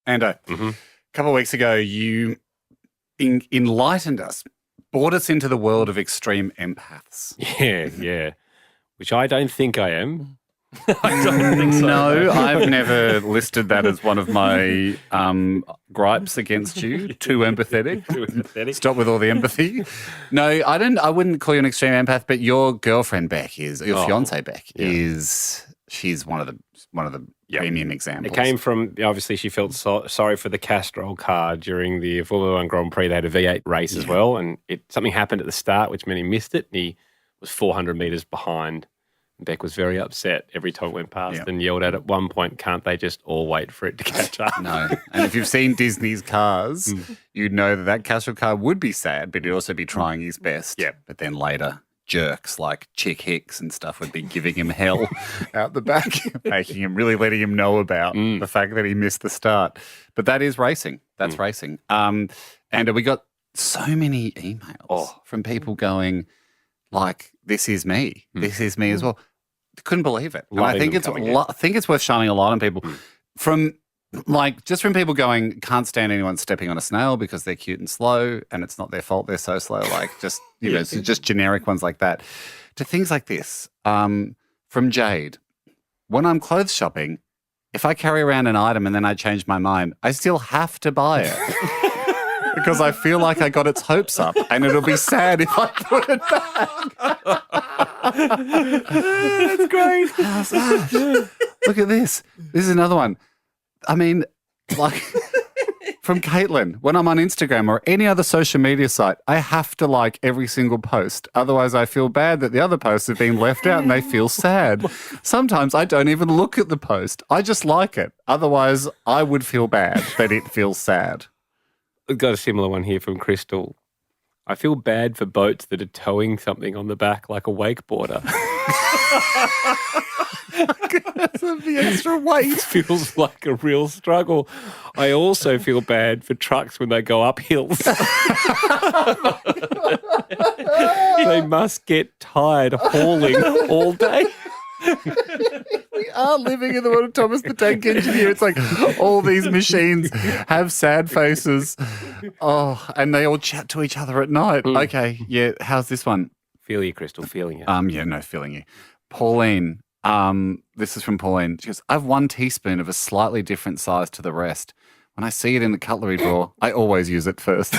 Ando, a couple of weeks ago, you enlightened us, brought us into the world of extreme empaths. Yeah. Which I don't think I am. I don't think so. No, I've never listed that as one of my gripes against you. Too empathetic. Too empathetic. Stop with all the empathy. No, I wouldn't call you an extreme empath, but your girlfriend Beck is, your fiance Beck is. She's one of the premium examples. It came from, obviously, she felt sorry for the Castrol car during the Formula 1 Grand Prix. They had a V8 race as well, and something happened at the start, which meant he missed it, and he was 400 metres behind. Beck was very upset every time it went past and yelled at one point, can't they just all wait for it to catch up? No. And if you've seen Disney's Cars, you'd know that Castrol car would be sad, but he'd also be trying his best. Yeah. But then later, jerks like Chick Hicks and stuff would be giving him hell out the back, letting him know about the fact that he missed the start. But that is racing. That's racing. And we got so many emails from people going like, this is me. This is me as well. Couldn't believe it. And I think it's worth shining a light on people from people going, can't stand anyone stepping on a snail because they're cute and slow and it's not their fault they're so slow, like just, so just generic ones like that, to things like this. From Jade, when I'm clothes shopping, if I carry around an item and then I change my mind, I still have to buy it. Because I feel like I got its hopes up and it'll be sad if I put it back. That's great. How's that? Look at this. This is another one. I mean, like, from Caitlin, when I'm on Instagram or any other social media site, I have to like every single post. Otherwise, I feel bad that the other posts have been left out and they feel sad. Sometimes I don't even look at the post. I just like it. Otherwise, I would feel bad that it feels sad. I've got a similar one here from Crystal. I feel bad for boats that are towing something on the back like a wakeboarder. Because of the extra weight. It feels like a real struggle. I also feel bad for trucks when they go up hills. They must get tired hauling all day. We are living in the world of Thomas the Tank Engineer. It's like all these machines have sad faces. Oh, and they all chat to each other at night. Okay, yeah. How's this one? Feel you, Crystal, feeling you. Feeling you. Pauline, this is from Pauline. She goes, I have 1 teaspoon of a slightly different size to the rest. When I see it in the cutlery drawer, I always use it first.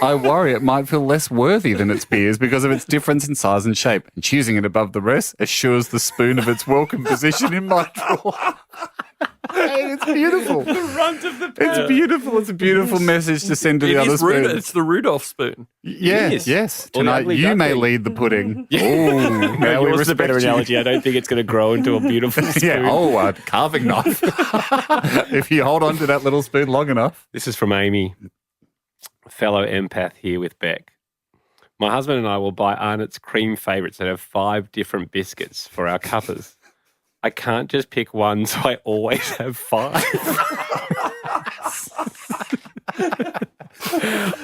I worry it might feel less worthy than its peers because of its difference in size and shape. And choosing it above the rest assures the spoon of its welcome position in my drawer. And it's beautiful. The runt of the pan. It's beautiful. It's a beautiful message to send to the other spoon. It's the Rudolph spoon. Yes. Tonight you may lead the pudding. Oh, now we yours is a respect better you. analogy. I don't think it's going to grow into a beautiful spoon. A carving knife. If you hold on to that little spoon long enough. This is from Amy, fellow empath here with Beck. My husband and I will buy Arnott's cream favourites that have 5 different biscuits for our cuppers. I can't just pick one, so I always have 5.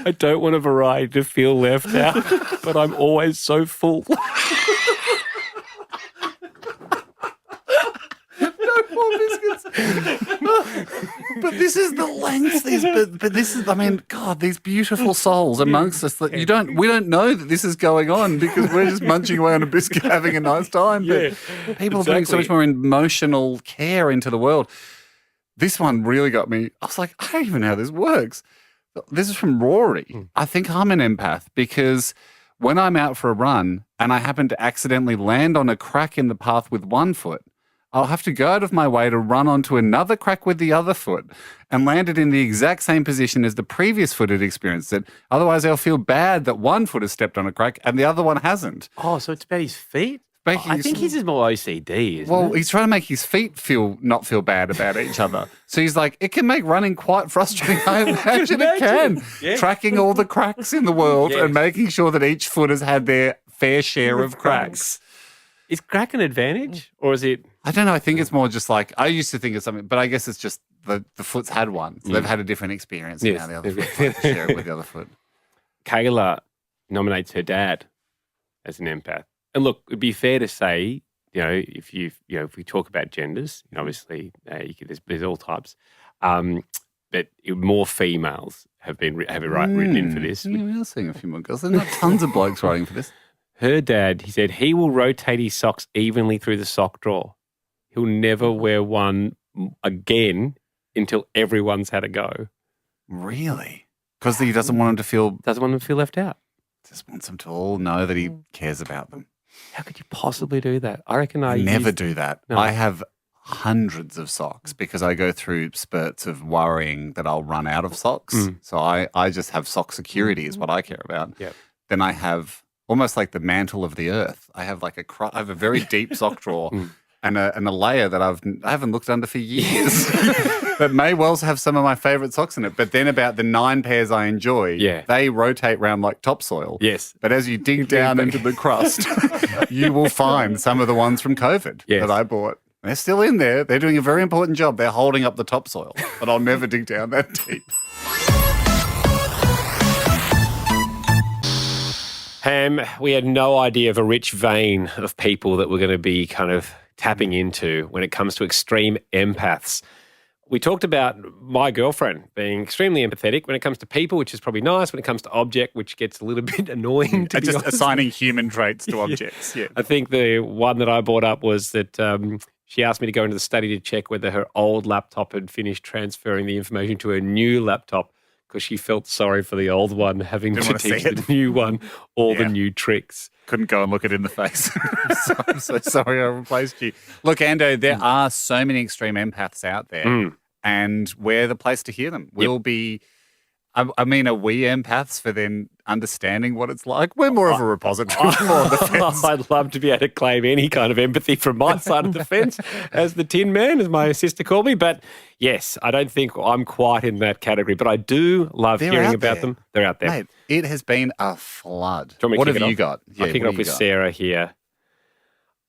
I don't want a variety to feel left out, but I'm always so full. More biscuits. But this is the lengths. But this is, I mean, God, these beautiful souls amongst us. That we don't know that this is going on because we're just munching away on a biscuit, having a nice time. But people are putting so much more emotional care into the world. This one really got me. I was like, I don't even know how this works. This is from Rory. I think I'm an empath because when I'm out for a run and I happen to accidentally land on a crack in the path with one foot, I'll have to go out of my way to run onto another crack with the other foot and land it in the exact same position as the previous foot had experienced it. Otherwise, I'll feel bad that one foot has stepped on a crack and the other one hasn't. Oh, so it's about his feet? I think he's more OCD, isn't it? He's trying to make his feet not feel bad about each other. So he's like, it can make running quite frustrating. I imagine it can. Yeah. Tracking all the cracks in the world and making sure that each foot has had their fair share of cracks. Is crack an advantage or is it? I don't know. I think it's more just like, I used to think of something, but I guess it's just the foot's had one. So they've had a different experience. And now the other foot share it with the other foot. Kayla nominates her dad as an empath. And look, it'd be fair to say, if we talk about genders, obviously there's all types. But but more females have written in for this. Yeah, we are seeing a few more girls. There's not tons of blokes writing for this. Her dad, he said, he will rotate his socks evenly through the sock drawer. He'll never wear one again until everyone's had a go. Really? Because he doesn't want them to feel... Doesn't want them to feel left out. Just wants them to all know that he cares about them. How could you possibly do that? I reckon I never do that. No. I have hundreds of socks because I go through spurts of worrying that I'll run out of socks. So I just have sock security is what I care about. Yep. Then I have almost like the mantle of the earth. I have like I have a very deep sock drawer and a layer that I haven't looked under for years. That may well have some of my favourite socks in it. But then about the 9 pairs I enjoy, they rotate around like topsoil. Yes. But as you dig down into the crust, you will find some of the ones from COVID that I bought. They're still in there. They're doing a very important job. They're holding up the topsoil. But I'll never dig down that deep. Ham, we had no idea of a rich vein of people that we're going to be kind of tapping into when it comes to extreme empaths. We talked about my girlfriend being extremely empathetic when it comes to people, which is probably nice. When it comes to object, which gets a little bit annoying. To just assigning human traits to objects. Yeah. I think the one that I brought up was that she asked me to go into the study to check whether her old laptop had finished transferring the information to her new laptop because she felt sorry for the old one having to teach the new one all the new tricks. Couldn't go and look it in the face. I'm so sorry I replaced you. Look, Ando, there are so many extreme empaths out there and we're the place to hear them. We'll be, I mean, are we empaths for then understanding what it's like? We're more of a repository. More on the fence. I'd love to be able to claim any kind of empathy from my side of the fence as the Tin Man, as my sister called me. But yes, I don't think I'm quite in that category, but I do love hearing about them. They're out there. Mate, it has been a flood. What have you got? I'll kick it off with Sarah here.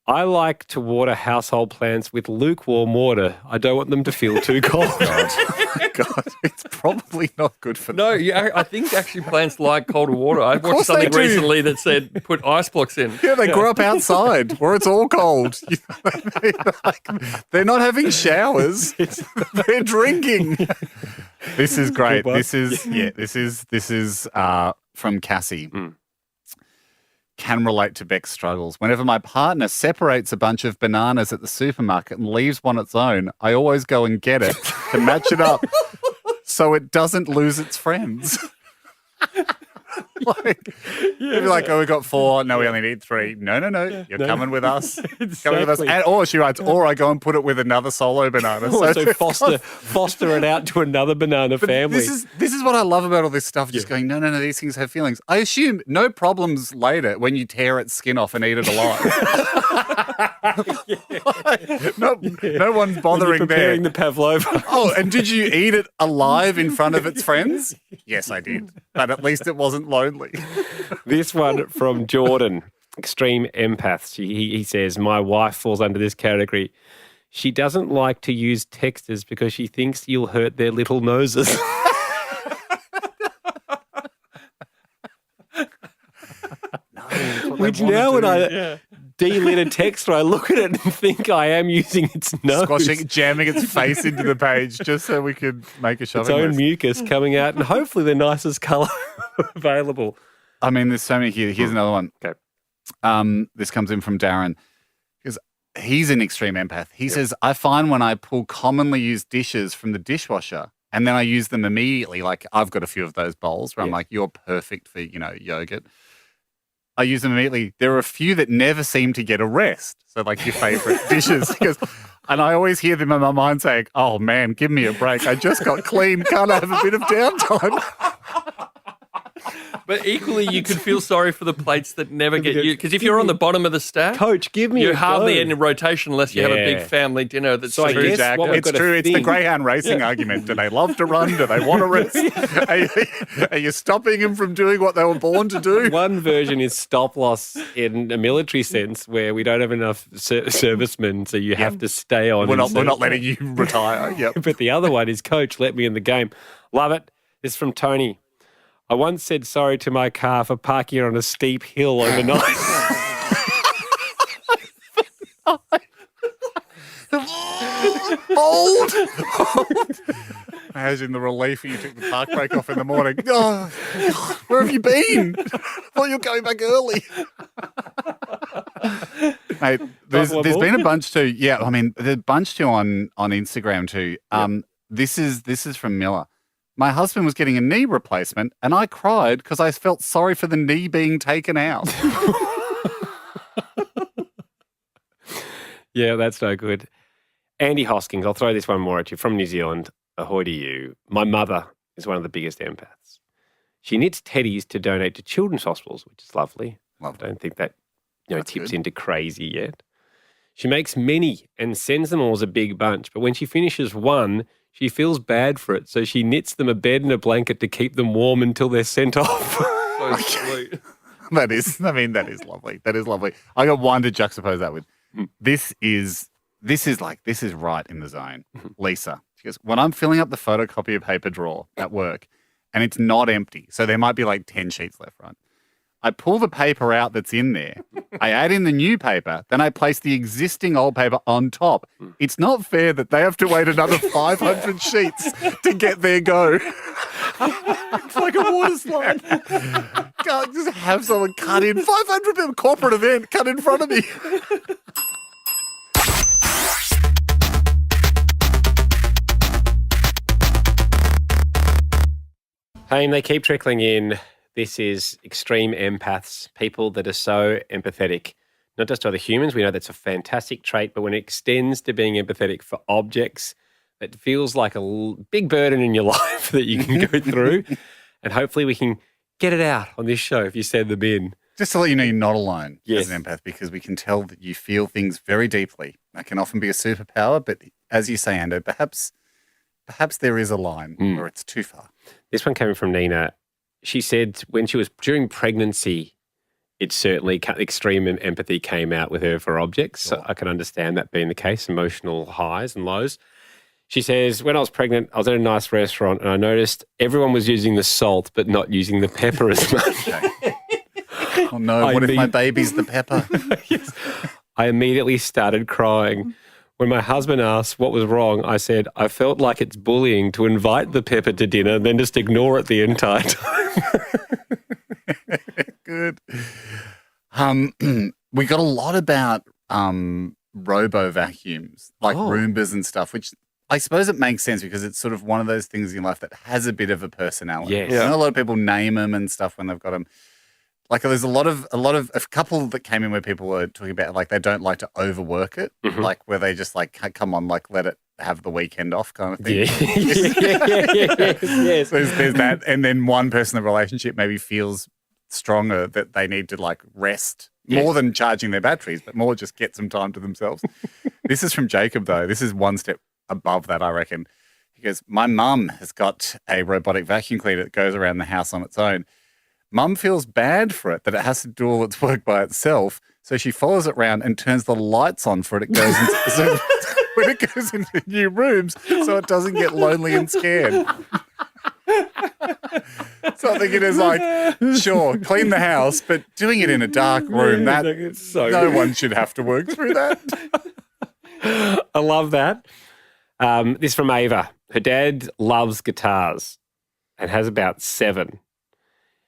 I like to water household plants with lukewarm water. I don't want them to feel too cold. God, it's probably not good for them. No, I think actually plants like colder water. I watched something recently that said put ice blocks in. Yeah, they grow up outside where it's all cold. They're not having showers. They're drinking. This is great. This is from Cassie. Can relate to Beck's struggles. Whenever my partner separates a bunch of bananas at the supermarket and leaves one its own, I always go and get it to match it up so it doesn't lose its friends. You'd be like, oh, we got 4. No, we only need 3. No. You're coming with us. Exactly. Coming with us. And, or she writes, or I go and put it with another solo banana. So foster it out to another banana family. This is what I love about all this stuff. Just going, no, these things have feelings. I assume no problems later when you tear its skin off and eat it alive. No one's bothering preparing the pavlova. Oh, and did you eat it alive in front of its friends? Yes, I did. But at least it wasn't lonely. This one from Jordan, extreme empaths. He says, my wife falls under this category. She doesn't like to use texters because she thinks you'll hurt their little noses. Which now when I delete a text, I look at it and think I am using its nose. Jamming its face into the page just so we could make a shopping list. Its own list. mucus coming out and hopefully the nicest colour available. I mean, there's so many here. Here's another one. Okay. This comes in from Darren because he's an extreme empath. He says, I find when I pull commonly used dishes from the dishwasher and then I use them immediately, like I've got a few of those bowls where I'm like, you're perfect for, yogurt. I use them immediately. There are a few that never seem to get a rest. So like your favourite dishes. And I always hear them in my mind saying, oh man, give me a break. I just got clean. Can't I have a bit of downtime? But equally, you could feel sorry for the plates that never get used. Because if you're on the bottom of the stack, Coach, give me you're a hardly go. in rotation unless you have a big family dinner. That's So I true, guess Jack. what we've It's got to true. It's the think- greyhound racing argument. Do they love to run? Do they want to rest? Are you stopping them from doing what they were born to do? One version is stop loss in a military sense where we don't have enough servicemen, so you have to stay on. We're not letting you retire. Yep. But the other one is, Coach, let me in the game. Love it. This is from Tony. I once said sorry to my car for parking it on a steep hill overnight. Bold. Imagine the relief when you took the park brake off in the morning. Oh, where have you been? Thought you were going back early. Mate, there's been a bunch too. Yeah, I mean, there's a bunch too on Instagram too. This is from Miller. My husband was getting a knee replacement and I cried because I felt sorry for the knee being taken out. Yeah, that's no good. Andy Hoskins, I'll throw this one more at you from New Zealand. Ahoy to you. My mother is one of the biggest empaths. She knits teddies to donate to children's hospitals, which is lovely. I don't think that tips into crazy yet. She makes many and sends them all as a big bunch, but when she finishes one, she feels bad for it, so she knits them a bed and a blanket to keep them warm until they're sent off. So sweet. That is lovely. That is lovely. I got one to juxtapose that with. This is right in the zone. Lisa, she goes, when I'm filling up the photocopier paper drawer at work and it's not empty, so there might be like 10 sheets left, right? I pull the paper out that's in there. I add in the new paper. Then I place the existing old paper on top. It's not fair that they have to wait another 500 sheets to get their go. It's like a water slide. Can't just have someone cut in 500 people, corporate event, cut in front of me. Hey, they keep trickling in. This is extreme empaths, people that are so empathetic, not just to other humans. We know that's a fantastic trait, but when it extends to being empathetic for objects, it feels like a big burden in your life that you can go through. And hopefully we can get it out on this show if you send them in. Just to let you know, you're not alone as an empath, because we can tell that you feel things very deeply. That can often be a superpower, but as you say, Ando, perhaps there is a line where it's too far. This one came from Nina. She said when she was during pregnancy, it certainly extreme empathy came out with her for objects. So I can understand that being the case, emotional highs and lows. She says, when I was pregnant, I was at a nice restaurant and I noticed everyone was using the salt but not using the pepper as much. Oh no, what if my baby's the pepper? Yes. I immediately started crying. When my husband asked what was wrong, I said, I felt like it's bullying to invite the pepper to dinner, then just ignore it the entire time. Good. We got a lot about robo vacuums, like Roombas and stuff, which I suppose it makes sense because it's sort of one of those things in life that has a bit of a personality. Yes. I know a lot of people name them and stuff when they've got them. Like there's a couple that came in where people were talking about like they don't like to overwork it, like where they just like come on, like let it have the weekend off kind of thing. Yes. There's that, and then one person in the relationship maybe feels stronger that they need to like rest more than charging their batteries, but more just get some time to themselves. This is from Jacob though. This is one step above that, I reckon. He goes, my mum has got a robotic vacuum cleaner that goes around the house on its own. Mum feels bad for it that it has to do all its work by itself, so she follows it around and turns the lights on for it. It goes into, when it goes into new rooms, so it doesn't get lonely and scared. So I think it is like, sure, clean the house, but doing it in a dark room, no one should have to work through that. I love that. This from Ava. Her dad loves guitars and has about 7.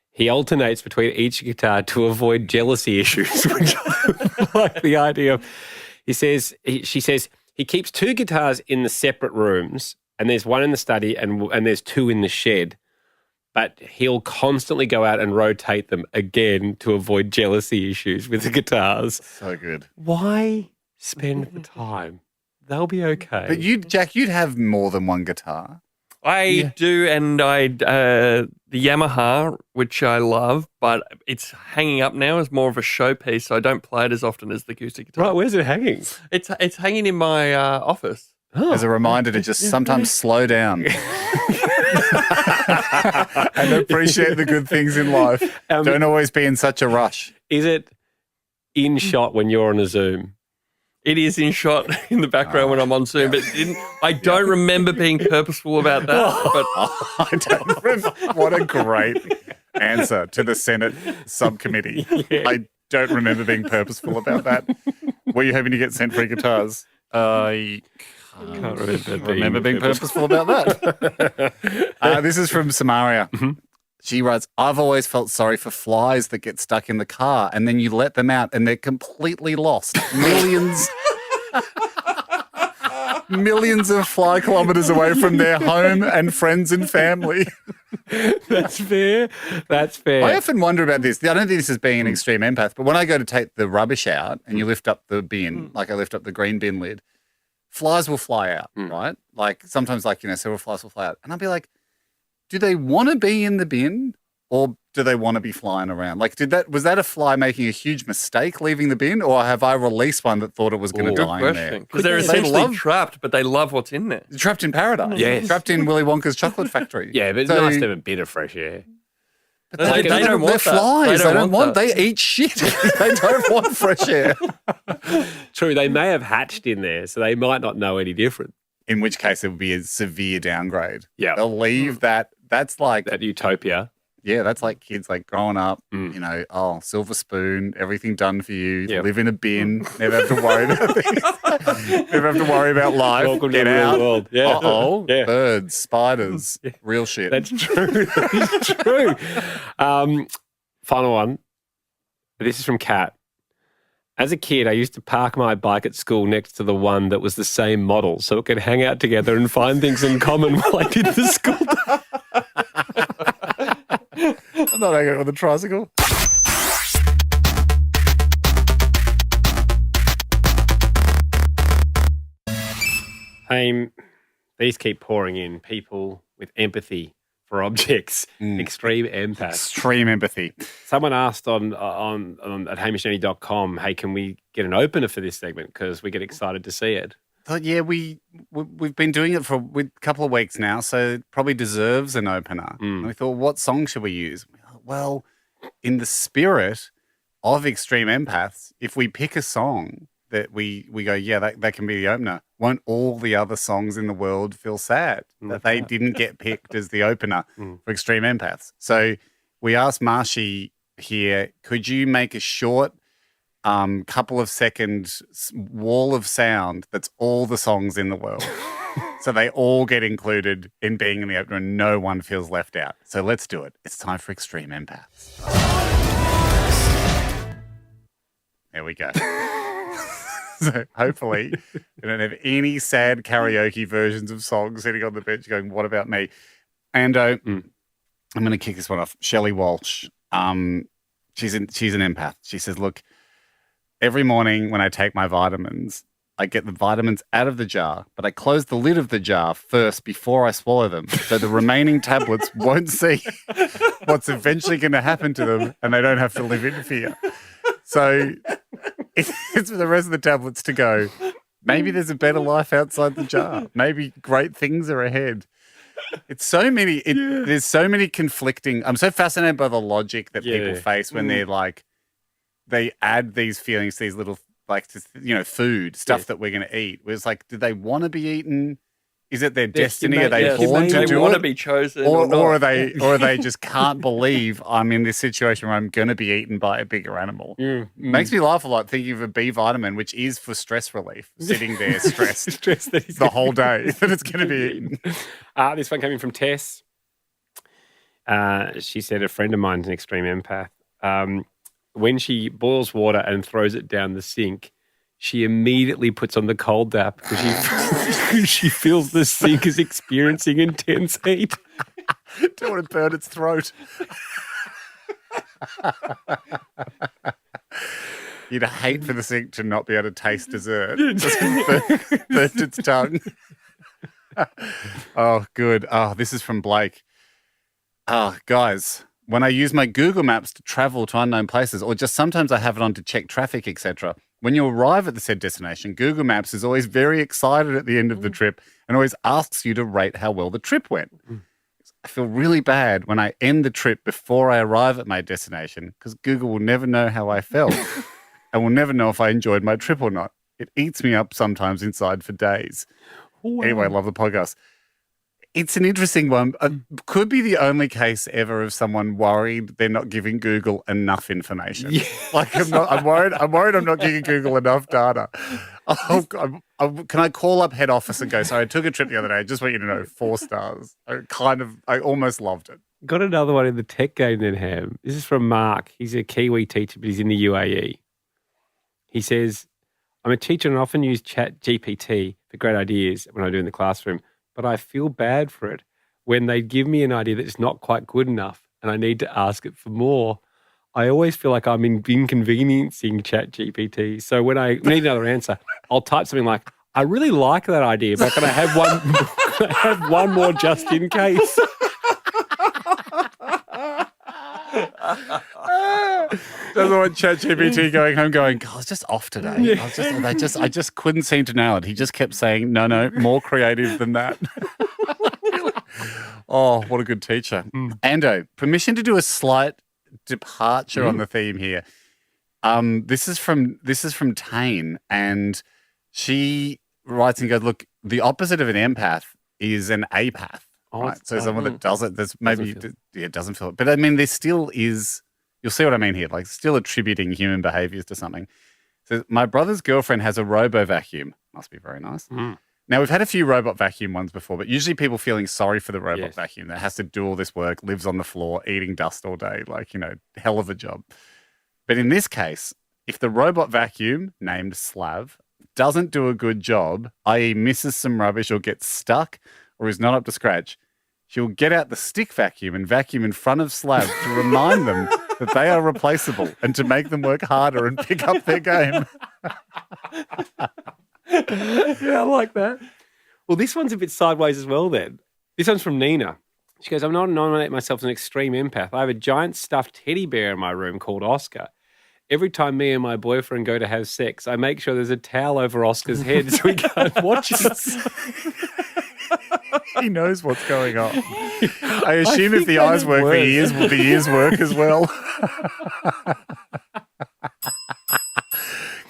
He alternates between each guitar to avoid jealousy issues, which I like the idea of. She says he keeps 2 guitars in the separate rooms, and there's one in the study and there's 2 in the shed. But he'll constantly go out and rotate them again to avoid jealousy issues with the guitars. So good. Why spend the time? They'll be okay. But Jack, you'd have more than one guitar. I do, and the Yamaha, which I love, but it's hanging up now as more of a showpiece, so I don't play it as often as the acoustic guitar. Right, where's it hanging? It's hanging in my office. Oh. As a reminder to just sometimes slow down and appreciate the good things in life. Don't always be in such a rush. Is it in shot when you're on a Zoom? It is in shot in the background when I'm on Zoom, but I don't remember being purposeful about that. But I don't remember. What a great answer to the Senate subcommittee. Yeah. I don't remember being purposeful about that. Were you hoping to get sent free guitars? I Can't remember being purposeful about that. This is from Samaria. She writes, I've always felt sorry for flies that get stuck in the car and then you let them out and they're completely lost. Millions of fly kilometers away from their home and friends and family. That's fair. I often wonder about this. I don't think this is being an extreme empath, but when I go to take the rubbish out and you lift up the bin, like I lift up the green bin lid, flies will fly out, right? Like sometimes several flies will fly out. And I'll be like, do they want to be in the bin or do they want to be flying around? Like, was that a fly making a huge mistake leaving the bin, or have I released one that thought it was going to die in there? Because they're essentially trapped, but they love what's in there. Trapped in paradise. Yes. Trapped in Willy Wonka's chocolate factory. Yeah, but it's nice to have a bit of fresh air. But they don't want flies. They don't want. They eat shit. They don't want fresh air. True, they may have hatched in there, so they might not know any different. In which case, it would be a severe downgrade. Yeah, they'll leave that. That's like that utopia. Yeah, that's like kids like growing up, silver spoon, everything done for you, live in a bin, never have to worry about things, never have to worry about life. Welcome Get to the out. real world. Yeah. Birds, spiders, real shit. That's true. That is true. Final one. This is from Kat. As a kid, I used to park my bike at school next to the one that was the same model so it could hang out together and find things in common while I did the school day. I'm not hanging out with a tricycle. Hey, these keep pouring in. People with empathy for objects, extreme empath. Extreme empathy. Someone asked on at Hamish&AndyCompilations, hey, can we get an opener for this segment? Because we get excited to see it. But yeah, we've been doing it for a couple of weeks now, so it probably deserves an opener. And we thought, what song should we use? Well, in the spirit of extreme empaths, if we pick a song that we go, yeah, that can be the opener, won't all the other songs in the world feel sad that they didn't get picked as the opener for extreme empaths? So we asked Marshy here, could you make a short couple of second wall of sound that's all the songs in the world? So they all get included in being in the opener and no one feels left out. So let's do it. It's time for extreme empaths. There we go. So hopefully we don't have any sad karaoke versions of songs sitting on the bench going, what about me? Ando, I'm going to kick this one off. Shelley Walsh. She's an empath. She says, look, every morning when I take my vitamins, I get the vitamins out of the jar, but I close the lid of the jar first before I swallow them. So the remaining tablets won't see what's eventually going to happen to them and they don't have to live in fear. So it's for the rest of the tablets to go, maybe there's a better life outside the jar. Maybe great things are ahead. It's so many, there's so many conflicting. I'm so fascinated by the logic that people face when they're like, they add these feelings, these little, food, stuff that we're going to eat. Where it's like, do they want to be eaten? Is it their destiny? Are they born to do it? They want to be chosen or are they just can't believe I'm in this situation where I'm going to be eaten by a bigger animal? Makes me laugh a lot thinking of a B vitamin, which is for stress relief, sitting there stressed the whole day that it's going to be eaten. This one coming from Tess. She said a friend of mine's an extreme empath. When she boils water and throws it down the sink, she immediately puts on the cold tap because she feels the sink is experiencing intense heat. Don't want to burn its throat. You'd hate for the sink to not be able to taste dessert. Just burnt its tongue. Oh, good. Oh, this is from Blake. Guys, when I use my Google Maps to travel to unknown places, or just sometimes I have it on to check traffic, etc., when you arrive at the said destination, Google Maps is always very excited at the end of the trip and always asks you to rate how well the trip went. I feel really bad when I end the trip before I arrive at my destination because Google will never know how I felt and will never know if I enjoyed my trip or not. It eats me up sometimes inside for days. Wow. Anyway, love the podcast. It's an interesting one. Could be the only case ever of someone worried they're not giving Google enough information. Yeah. Like I'm worried I'm not giving Google enough data. Can I call up head office and go, sorry, I took a trip the other day. I just want you to know, 4 stars. I almost loved it. Got another one in the tech game then, Ham. This is from Mark. He's a Kiwi teacher, but he's in the UAE. He says, I'm a teacher and I often use Chat GPT for great ideas when I do in the classroom, but I feel bad for it when they give me an idea that's not quite good enough and I need to ask it for more. I always feel like I'm inconveniencing Chat GPT. So when I need another answer, I'll type something like, I really like that idea, but can I have one more just in case? Doesn't want ChatGPT going home going, God, I was just off today. Yeah. I just couldn't seem to nail it. He just kept saying, no, more creative than that. Oh, what a good teacher. Ando, permission to do a slight departure on the theme here. This is from Tane, and she writes and goes, look, the opposite of an empath is an apath. Right. So someone that does it, that's maybe doesn't feel it. But I mean, there still is, you'll see what I mean here, like still attributing human behaviors to something. So my brother's girlfriend has a robo vacuum. Must be very nice. Now, we've had a few robot vacuum ones before, but usually people feeling sorry for the robot vacuum that has to do all this work, lives on the floor, eating dust all day, like, hell of a job. But in this case, if the robot vacuum, named Slav, doesn't do a good job, i.e. misses some rubbish or gets stuck or is not up to scratch, she'll get out the stick vacuum and vacuum in front of Slav to remind them that they are replaceable and to make them work harder and pick up their game. Yeah, I like that. Well, this one's a bit sideways as well then. This one's from Nina. She goes, I'm not nominating myself as an extreme empath. I have a giant stuffed teddy bear in my room called Oscar. Every time me and my boyfriend go to have sex, I make sure there's a towel over Oscar's head so he can't watch us. He knows what's going on. I assume if the eyes work, the ears work as well.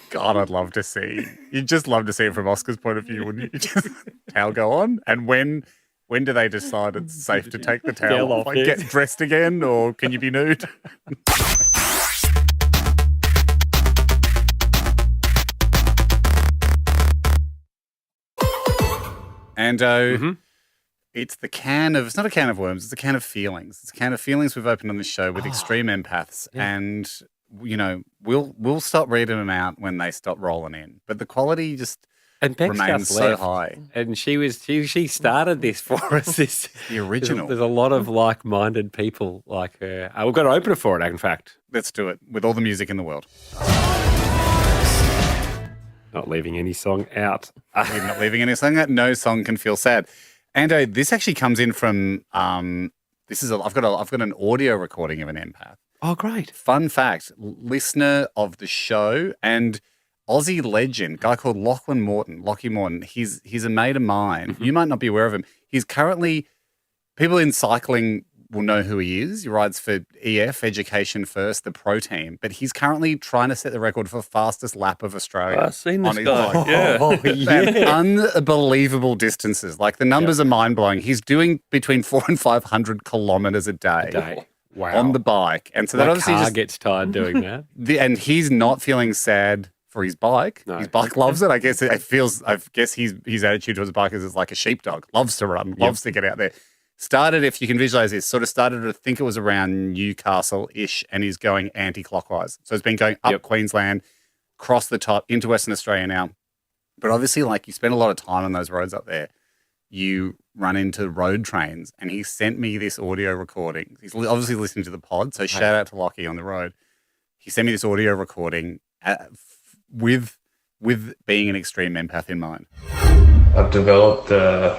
God, I'd love to see. You'd just love to see it from Oscar's point of view, wouldn't you? Just towel go on, and when do they decide it's safe to take the towel off? Like, get dressed again, or can you be nude? And it's not a can of worms, it's a can of feelings. It's a can of feelings we've opened on this show with extreme empaths. Yeah. And, we'll stop reading them out when they stop rolling in. But the quality just remains so high. And she started this for us. The original. There's a lot of like-minded people like her. We've got to open it for it, in fact. Let's do it with all the music in the world. Not leaving any song out. We're not leaving any song out. No song can feel sad. And this actually comes in from I've got an audio recording of an empath. Oh, great! Fun fact: listener of the show and Aussie legend, guy called Lachlan Morton. Lockie Morton. He's a mate of mine. You might not be aware of him. He's currently, people in cycling will know who he is. He rides for EF, Education First, the pro team. But he's currently trying to set the record for fastest lap of Australia. I've seen this guy. Yeah. Unbelievable distances. Like, the numbers are mind-blowing. He's doing between 400 and 500 kilometres a day. Wow. On the bike. And so that obviously car gets tired doing that. And he's not feeling sad for his bike. No. His bike loves it. I guess his attitude towards the bike is it's like a sheepdog. Loves to run, loves to get out there. Started, if you can visualize this, I think it was around Newcastle-ish, and he's going anti-clockwise. So it's been going up Queensland, across the top, into Western Australia now. But obviously, like, you spend a lot of time on those roads up there. You run into road trains, and he sent me this audio recording. He's obviously listening to the pod, so shout out to Lockie on the road. He sent me this audio recording with being an extreme empath in mind. I've developed a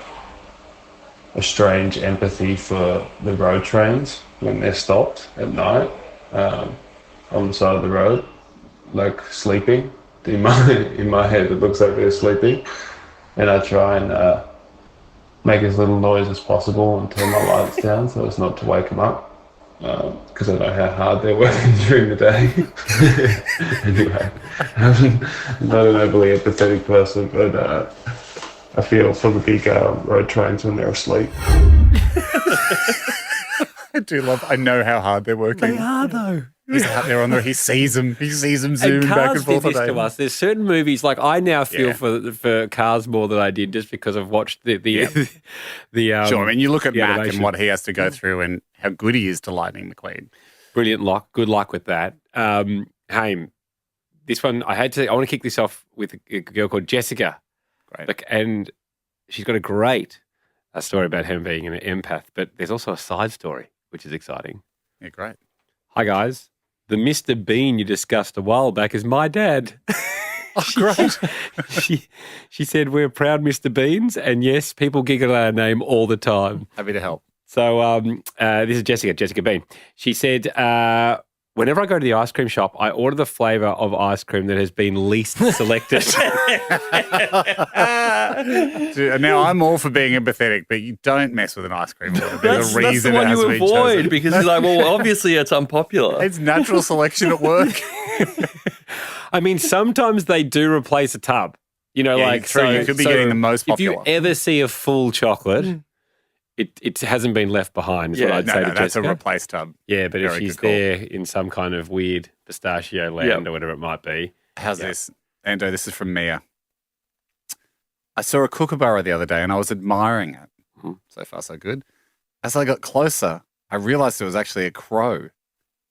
strange empathy for the road trains when they're stopped at night on the side of the road, like sleeping. In my head, it looks like they're sleeping, and I try and make as little noise as possible and turn my lights down so as not to wake them up, because I know how hard they're working during the day. Anyway, I'm not an overly empathetic person, but I feel for the big road trains when they're asleep. I know how hard they're working. They are, though. He's out there on there. He sees them zooming And back Cars and forth. did this to us. There's certain movies, like I now feel for Cars more than I did just because I've watched the Sure, I mean, you look at Mac animation. and what he has to go through and how good he is to Lightning McQueen. Brilliant luck. Good luck with that. Haim, this one, I want to kick this off with a girl called Jessica. Great. And she's got a great story about him being an empath, but there's also a side story, which is exciting. Yeah, great. Hi, guys. The Mr. Bean you discussed a while back is my dad. Oh, great. She said, we're proud Mr. Beans, and yes, people giggle at our name all the time. Happy to help. So this is Jessica Bean. She said, whenever I go to the ice cream shop, I order the flavour of ice cream that has been least selected. Now, I'm all for being empathetic, but you don't mess with an ice cream order. There's That's a reason the one it has you to be avoid chosen. because you're like, well, obviously it's unpopular. It's natural selection at work. I mean, sometimes they do replace a tub. You know, Yeah, like true. so, You could be so getting the most popular. If you ever see a full chocolate, it hasn't been left behind. Is what I'd say to that's Jessica. a replaced tub. Yeah, but if Very she's good call. there in some kind of weird pistachio land or whatever it might be. How's this? Ando, this is from Mia. I saw a kookaburra the other day and I was admiring it. So far, so good. As I got closer, I realized it was actually a crow,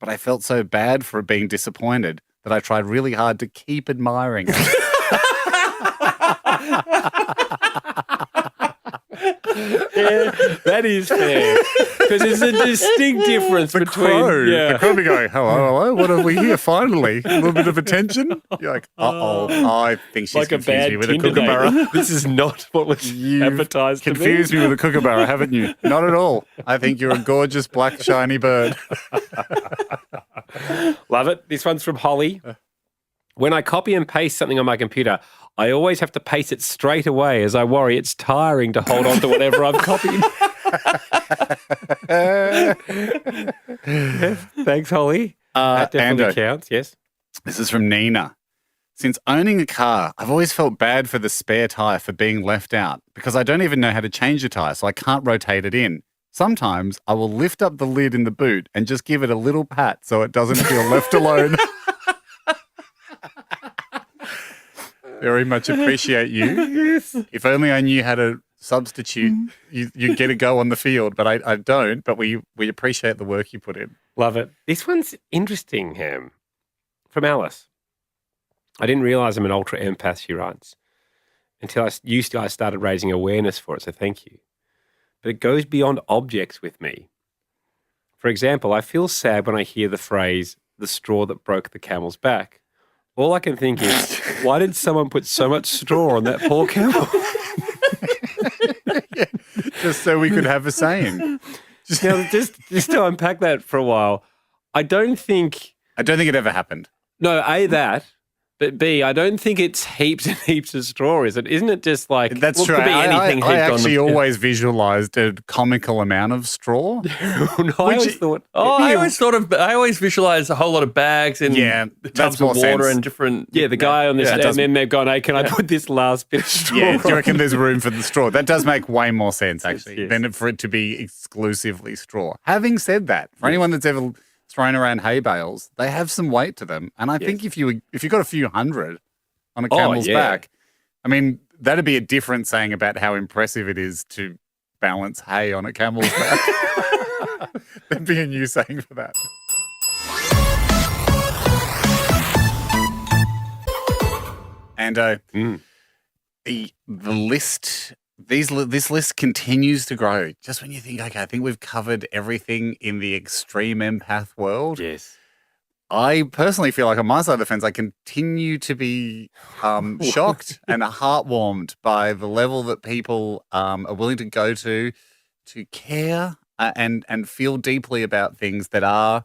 but I felt so bad for it being disappointed that I tried really hard to keep admiring it. Yeah, that is fair. Because there's a distinct difference between... The crow be going, hello, what are we here finally? A little bit of attention? You're like, I think she's like a confused bad me with a Tinder kookaburra. date. This is not what was advertised to me. Confused me with a kookaburra, haven't you? Not at all. I think you're a gorgeous black shiny bird. Love it. This one's from Holly. When I copy and paste something on my computer, I always have to paste it straight away as I worry it's tiring to hold on to whatever I've copied. Thanks, Holly. That definitely Ando. counts, yes. This is from Nina. Since owning a car, I've always felt bad for the spare tyre for being left out because I don't even know how to change the tyre, so I can't rotate it in. Sometimes I will lift up the lid in the boot and just give it a little pat so it doesn't feel left alone. Very much appreciate you. Yes. If only I knew how to substitute, you get a go on the field, but I don't. But we appreciate the work you put in. Love it. This one's interesting, Ham. From Alice. I didn't realise I'm an ultra empath, she writes, until you guys started raising awareness for it, so thank you. But it goes beyond objects with me. For example, I feel sad when I hear the phrase, the straw that broke the camel's back. All I can think is, why did someone put so much straw on that poor camel? Just so we could have a saying. Now, just to unpack that for a while, I don't think it ever happened. No, A, that, but B, I don't think it's heaps and heaps of straw, is it? Isn't it just like... That's true. Could be anything I heaped actually on the... always visualized a comical amount of straw. No, I always thought... I always visualize a whole lot of bags and tubs of water and different... Yeah, the guy on this, and then they've gone, hey, can I put this last bit of straw? Yeah, do you reckon there's room for the straw? That does make way more sense, actually, Yes. than for it to be exclusively straw. Having said that, for anyone that's ever thrown around hay bales, they have some weight to them. And I think if you got a few hundred on a camel's back, I mean, that'd be a different saying about how impressive it is to balance hay on a camel's back. There'd be a new saying for that. And the list, this list continues to grow. Just when you think, okay, I think we've covered everything in the extreme empath world. Yes. I personally feel like on my side of the fence, I continue to be shocked and heartwarmed by the level that people are willing to go to care and feel deeply about things that are,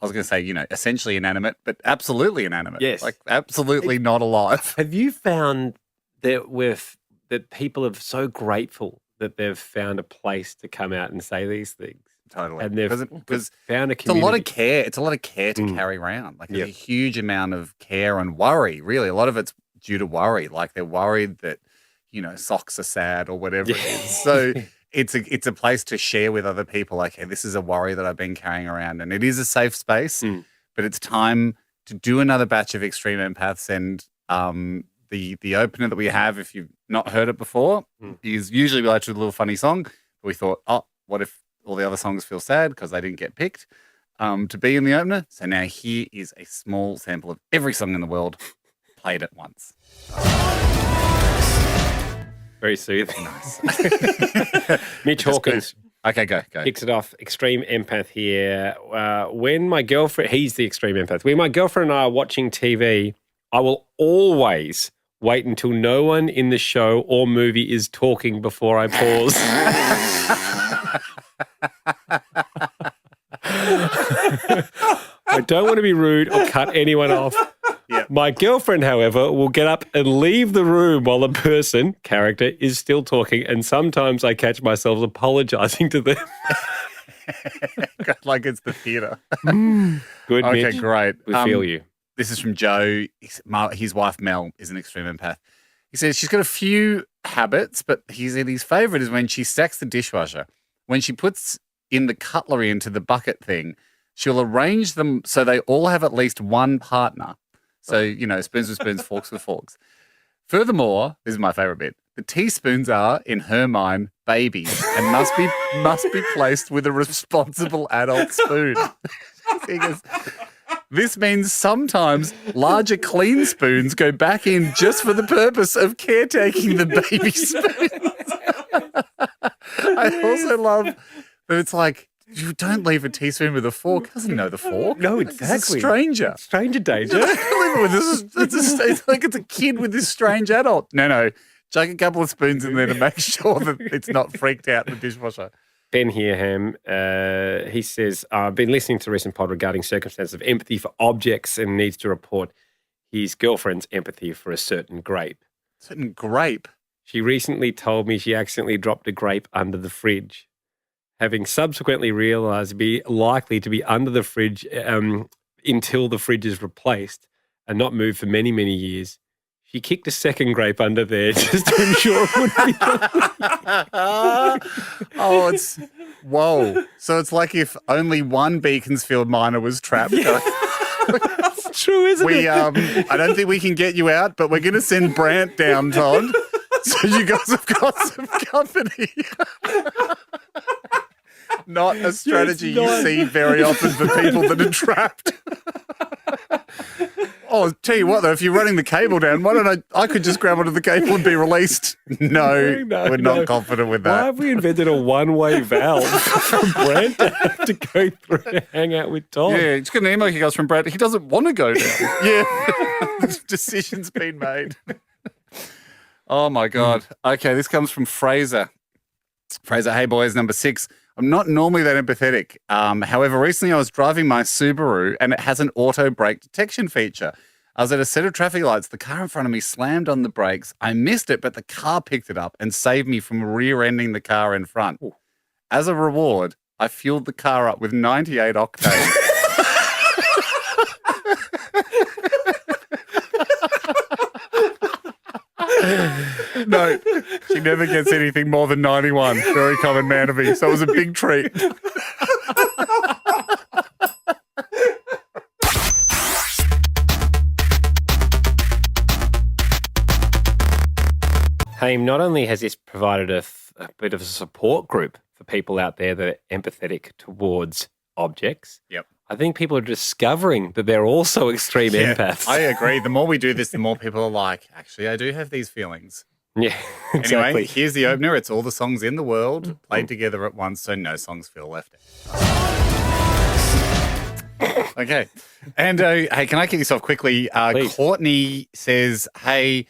I was going to say, essentially inanimate, but absolutely inanimate. Yes. Like absolutely not alive. Have you found that people are so grateful that they've found a place to come out and say these things? Totally. And they've Because found a it's a community. lot of care. It's a lot of care to carry around. Like there's a huge amount of care and worry, really. A lot of it's due to worry. Like they're worried that, socks are sad or whatever it is. So it's a place to share with other people. Like, hey, this is a worry that I've been carrying around, and it is a safe space. But it's time to do another batch of Extreme Empaths, and the opener that we have, if you've not heard it before, is usually we like to do a little funny song. We thought, what if all the other songs feel sad because they didn't get picked to be in the opener? So now here is a small sample of every song in the world played at once. Very soothing. Nice. Mitch Hawkins. Okay, go. Kicks it off. Extreme empath here. When my girlfriend, he's the extreme empath. When my girlfriend and I are watching TV, I will always wait until no one in the show or movie is talking before I pause. I don't want to be rude or cut anyone off. Yep. My girlfriend, however, will get up and leave the room while the character, is still talking, and sometimes I catch myself apologising to them. Like it's the theatre. Good, okay, Mitch. great. We feel you. This is from Joe. His wife, Mel, is an extreme empath. He says she's got a few habits, but his favourite is when she stacks the dishwasher. When she puts in the cutlery into the bucket thing, she'll arrange them so they all have at least one partner. So, spoons with spoons, forks with forks. Furthermore, this is my favourite bit, the teaspoons are, in her mind, babies and must be placed with a responsible adult spoon. He goes, this means sometimes larger clean spoons go back in just for the purpose of caretaking the baby spoons. I also love that it's like, you don't leave a teaspoon with a fork. He doesn't know the fork. No, exactly. It's a stranger. Stranger danger. It's like it's a kid with this strange adult. No. Chuck a couple of spoons in there to make sure that it's not freaked out in the dishwasher. Ben here, Ham. He says, I've been listening to the recent pod regarding circumstances of empathy for objects and needs to report his girlfriend's empathy for a certain grape. Certain grape? She recently told me she accidentally dropped a grape under the fridge. Having subsequently realised it'd be likely to be under the fridge until the fridge is replaced and not moved for many, many years, she kicked a second grape under there just to ensure it wouldn't be whoa. So it's like if only one Beaconsfield miner was trapped. Yeah. That's true, isn't it? I don't think we can get you out, but we're going to send Brant down, Todd. So you guys have got some company. Not a strategy you see very often for people that are trapped. Oh, tell you what though, if you're running the cable down, why don't I could just grab onto the cable and be released. No, we're not confident with that. Why have we invented a one-way valve from Brent to go through to hang out with Tom? Yeah, it's got an email he goes from Brent. He doesn't want to go down. Yeah, this decision's been made. Oh my God. Okay, this comes from Fraser. Fraser, hey boys, number 6. I'm not normally that empathetic. However, recently I was driving my Subaru and it has an auto brake detection feature. I was at a set of traffic lights. The car in front of me slammed on the brakes. I missed it, but the car picked it up and saved me from rear-ending the car in front. Ooh. As a reward, I fueled the car up with 98 octane. No, she never gets anything more than 91. Very common man to be. So it was a big treat. Haim, not only has this provided a bit of a support group for people out there that are empathetic towards objects. Yep. I think people are discovering that they're also extreme empaths. I agree. The more we do this, the more people are like, actually, I do have these feelings. Yeah, exactly. Anyway, here's the opener. It's all the songs in the world played together at once, so no songs feel left out. Okay. And hey, can I kick this off quickly? Courtney says, hey,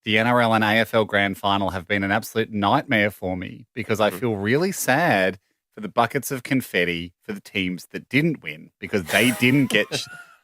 the NRL and AFL Grand Final have been an absolute nightmare for me because I feel really sad for the buckets of confetti for the teams that didn't win because they didn't get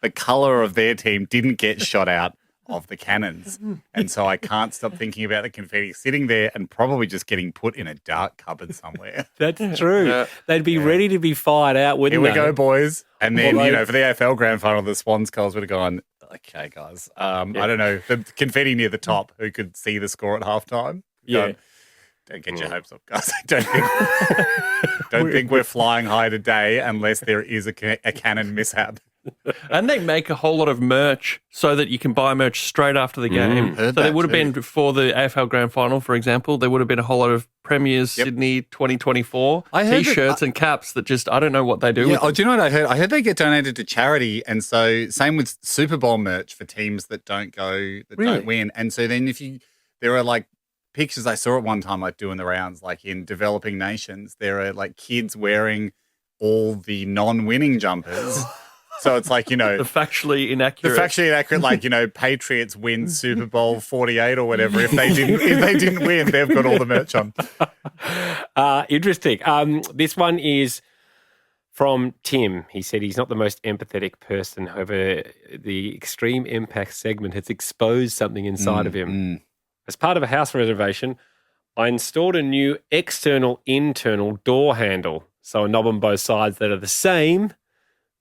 the colour of their team didn't get shot out of the cannons. And so I can't stop thinking about the confetti sitting there and probably just getting put in a dark cupboard somewhere. That's true. Yeah. They'd be ready to be fired out, wouldn't they? Here we go, boys. And then, for the AFL Grand Final, the Swans Skulls would have gone, okay, guys. I don't know, the confetti near the top, who could see the score at halftime? Yeah. Don't get your hopes up, guys. Don't think we're flying high today unless there is a cannon mishap. And they make a whole lot of merch so that you can buy merch straight after the game. Heard So there that would have too. been, for the AFL Grand Final, for example, there would have been a whole lot of Premiers Sydney 2024 I heard that- T-shirts and caps that just, I don't know what they do with them. Do you know what I heard? I heard they get donated to charity, and so same with Super Bowl merch for teams that don't win. And so then there are like pictures I saw at one time, like doing the rounds, like in developing nations, there are like kids wearing all the non-winning jumpers. So it's like, The factually inaccurate. like, Patriots win Super Bowl 48 or whatever. If they didn't win, they've got all the merch on. Interesting. This one is from Tim. He said he's not the most empathetic person. However, the Extreme Impact segment has exposed something inside of him. As part of a house renovation, I installed a new external-internal door handle. So a knob on both sides that are the same,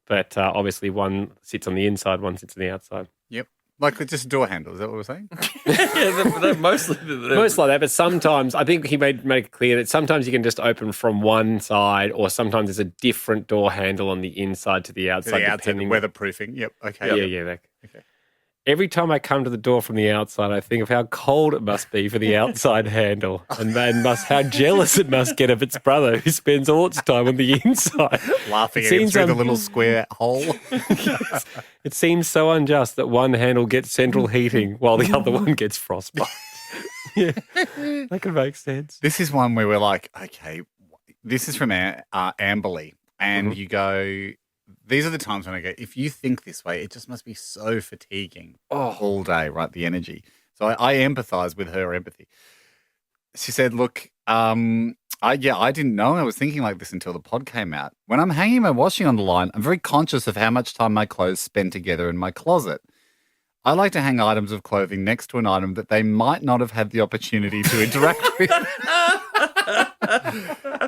but obviously one sits on the inside, one sits on the outside. Yep. Like just a door handle. Is that what we're saying? they're mostly Most like that, but sometimes, I think he make it clear that sometimes you can just open from one side, or sometimes there's a different door handle on the inside to the outside. Depending weatherproofing. Yep. Okay. Yeah. Okay. Every time I come to the door from the outside, I think of how cold it must be for the outside handle, and how jealous it must get of its brother who spends all its time on the inside. Laughing at him through the little square hole. Yes. It seems so unjust that one handle gets central heating while the other one gets frostbite. Yeah, that could make sense. This is one where we're like, okay, this is from Amberley, and you go, these are the times when I go, if you think this way, it just must be so fatiguing all day, right? The energy. So I empathize with her empathy. She said, look, I didn't know I was thinking like this until the pod came out. When I'm hanging my washing on the line, I'm very conscious of how much time my clothes spend together in my closet. I like to hang items of clothing next to an item that they might not have had the opportunity to interact with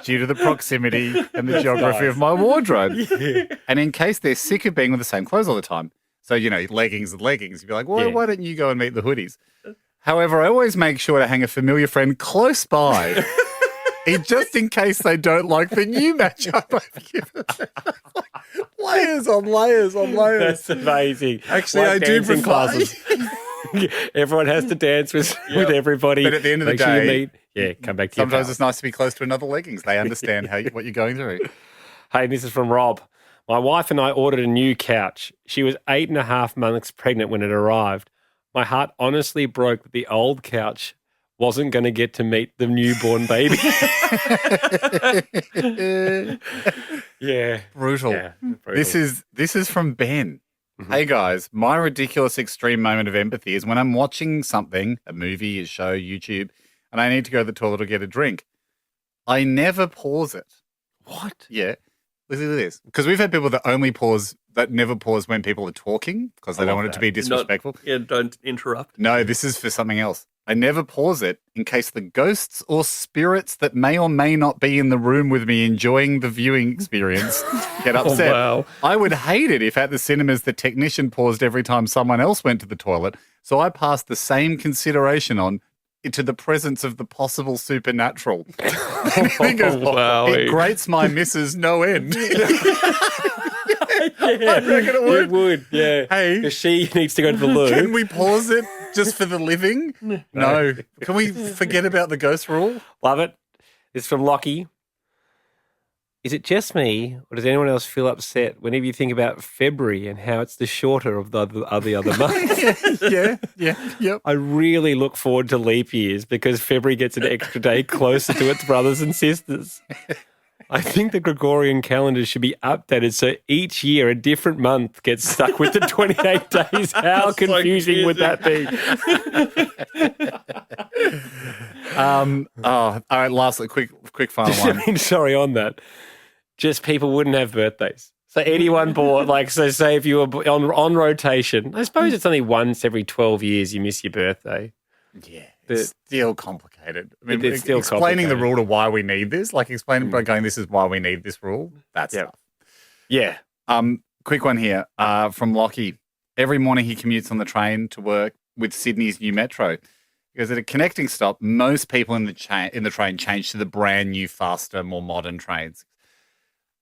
due to the proximity and the geography of my wardrobe. Yeah. And in case they're sick of being with the same clothes all the time. So, leggings and leggings. You'd be like, well, why don't you go and meet the hoodies? However, I always make sure to hang a familiar friend close by. Just in case they don't like the new matchup I've given them. Layers on layers on layers. That's amazing. Actually, Like I do dancing prefer. Everyone has to dance with everybody. But at the end of the Make sure you day, meet. Come back to your sometimes pal. it's nice to be close to another leggings. They understand what you're going through. Hey, this is from Rob. My wife and I ordered a new couch. She was 8.5 months pregnant when it arrived. My heart honestly broke that the old couch wasn't going to get to meet the newborn baby. Yeah. Brutal. Yeah, brutal. This is from Ben. Hey guys, my ridiculous extreme moment of empathy is when I'm watching something, a movie, a show, YouTube, and I need to go to the toilet or get a drink. I never pause it. What? Yeah. Listen to this. Because we've had people that never pause when people are talking because they don't want it to be disrespectful. Don't interrupt. No, this is for something else. I never pause it in case the ghosts or spirits that may or may not be in the room with me enjoying the viewing experience get upset. Wow. I would hate it if at the cinemas the technician paused every time someone else went to the toilet, so I passed the same consideration on into the presence of the possible supernatural. Wow. It grates my missus no end. Yeah, I reckon it would. It would, yeah. Hey. Because she needs to go to the loo. Can we pause it just for the living? No. Can we forget about the ghost rule? Love it. It's from Lockie. Is it just me, or does anyone else feel upset whenever you think about February and how it's the shorter of the other months? Yep. I really look forward to leap years because February gets an extra day closer to its brothers and sisters. I think the Gregorian calendar should be updated so each year a different month gets stuck with the 28 days. How confusing would that be? All right, lastly, quick final one. Sorry, on that. Just people wouldn't have birthdays. So anyone born, say if you were on rotation, I suppose it's only once every 12 years you miss your birthday. Yeah, it's still complicated. I mean, it's still explaining complicated. the rule to why we need this, explaining by going, this is why we need this rule. That's tough. Yeah. Quick one here from Lockie. Every morning he commutes on the train to work with Sydney's new metro. He Because at a connecting stop, most people in the train change to the brand new, faster, more modern trains.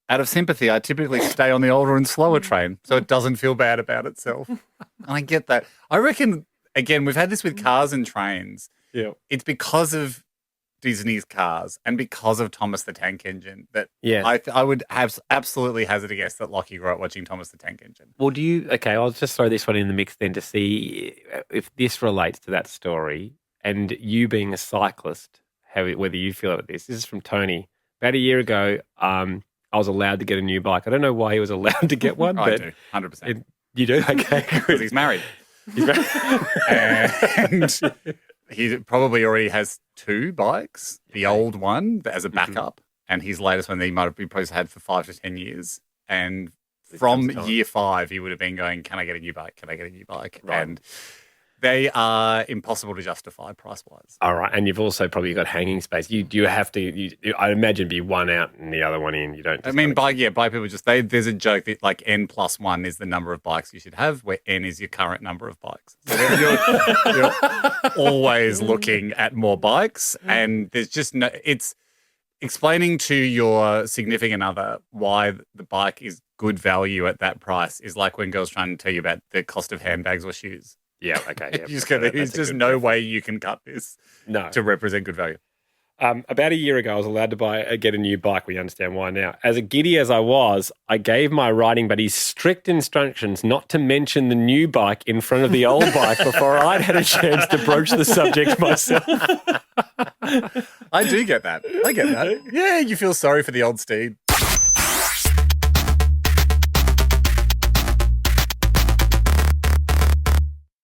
Out of sympathy, I typically stay on the older and slower train so it doesn't feel bad about itself. And I get that. I reckon, again, we've had this with cars and trains. Yeah. It's because of Disney's Cars and because of Thomas the Tank Engine that I would have absolutely hazard a guess that Lockie grew up watching Thomas the Tank Engine. Well, I'll just throw this one in the mix then to see if this relates to that story and you being a cyclist, whether you feel about this. This is from Tony. About a year ago, I was allowed to get a new bike. I don't know why he was allowed to get one. I but do, 100%. You do? Okay, because he's married. And he probably already has 2 bikes. The old one as a backup, and his latest one that he might have been probably had for 5 to 10 years. And from year 5, he would have been going, "Can I get a new bike? Can I get a new bike?" Right. And they are impossible to justify price-wise. All right, and you've also probably got hanging space. You have to. I imagine be one out and the other one in. You don't. I mean, bike people just there's a joke that like N+1 is the number of bikes you should have, where N is your current number of bikes. So you're always looking at more bikes, and there's just no. It's explaining to your significant other why the bike is good value at that price is like when girls trying to tell you about the cost of handbags or shoes. Yeah, okay. Yeah, there's just no way you can cut this to represent good value. About a year ago, I was allowed to get a new bike. We understand why now. As giddy as I was, I gave my riding buddies strict instructions not to mention the new bike in front of the old bike before I'd had a chance to broach the subject myself. I do get that. I get that. Yeah, you feel sorry for the old steed.